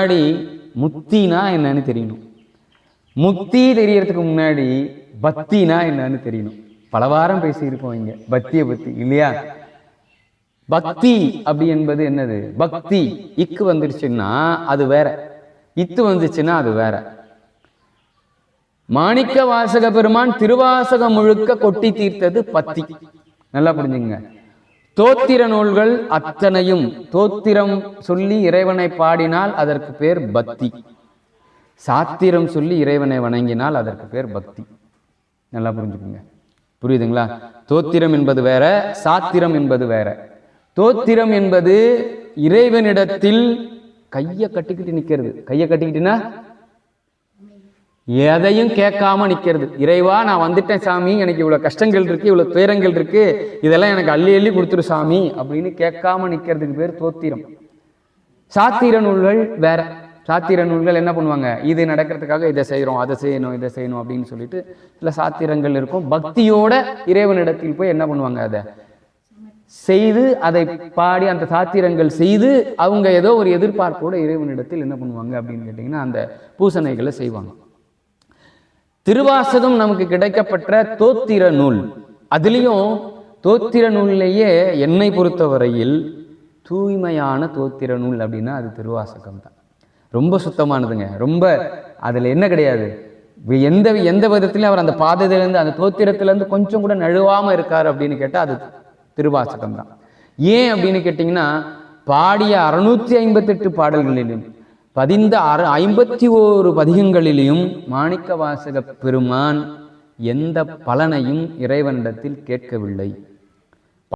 முன்னாடி முத்தினா என்னன்னு தெரியணும். முக்தி தெரியறதுக்கு முன்னாடி பக்தினா என்னன்னு தெரியணும். பல வாரம் பேசியிருக்கோம் இங்க பக்தியை பத்தி இல்லையா? பக்தி அப்படி என்பது என்னது? பக்தி இக்கு வந்துருச்சுன்னா அது வேற, இத்து வந்துச்சுன்னா அது வேற. மாணிக்க வாசக பெருமான் திருவாசகம் முழுக்க கொட்டி தீர்த்தது பக்தி. நல்லா புரிஞ்சுங்க. தோத்திர நூல்கள் அத்தனையும் தோத்திரம் சொல்லி இறைவனை பாடினால் அதற்கு பேர் பக்தி. சாத்திரம் சொல்லி இறைவனை வணங்கினால் அதற்கு பேர் பக்தி. நல்லா புரிஞ்சுக்குங்க. புரியுதுங்களா? தோத்திரம் என்பது வேற, சாத்திரம் என்பது வேற. தோத்திரம் என்பது இறைவனிடத்தில் கையை கட்டிக்கிட்டு நிக்கிறது. கையை கட்டிக்கிட்டுனா எதையும் கேட்காம நிக்கிறது. இறைவா, நான் வந்துட்டேன் சாமி, எனக்கு இவ்வளவு கஷ்டங்கள் இருக்கு, இவ்வளவு துயரங்கள் இருக்கு, இதெல்லாம் எனக்கு அள்ளி அள்ளி கொடுத்துரு சாமி அப்படின்னு கேட்காம நிக்கிறதுக்கு பேர் தோத்திரம். சாத்திர நூல்கள் வேற. சாத்திர நூல்கள் என்ன பண்ணுவாங்க? இது நடக்கிறதுக்காக இதை செய்யறோம், அதை செய்யணும், இதை செய்யணும் அப்படின்னு சொல்லிட்டு சில சாத்திரங்கள் இருக்கும். பக்தியோட இறைவனிடத்தில் போய் என்ன பண்ணுவாங்க? அதை செய்து, அதை பாடி, அந்த சாத்திரங்கள் செய்து அவங்க ஏதோ ஒரு எதிர்பார்ப்போட இறைவனிடத்தில் என்ன பண்ணுவாங்க அப்படின்னு கேட்டீங்கன்னா அந்த பூசணைகளை செய்வாங்க. திருவாசகம் நமக்கு கிடைக்கப்பட்ட தோத்திர நூல். அதுலேயும் தோத்திர நூல்லையே என்னை பொறுத்தவரையில் தூய்மையான தோத்திர நூல் அப்படின்னா அது திருவாசகம் தான். ரொம்ப சுத்தமானதுங்க. ரொம்ப அதுல என்ன கிடையாது, எந்த விதத்திலையும் அவர் அந்த பாதத்திலேருந்து அந்த தோத்திரத்திலேருந்து கொஞ்சம் கூட நழுவாம இருக்காரு அப்படின்னு கேட்டால் அது திருவாசகம் தான். ஏன் அப்படின்னு கேட்டிங்கன்னா, பாடிய 658 பாடல்களிலும் பதிந்த 51 பதிகங்களிலும் மாணிக்க வாசக பெருமான் எந்த பலனையும் இறைவனிடத்தில் கேட்கவில்லை.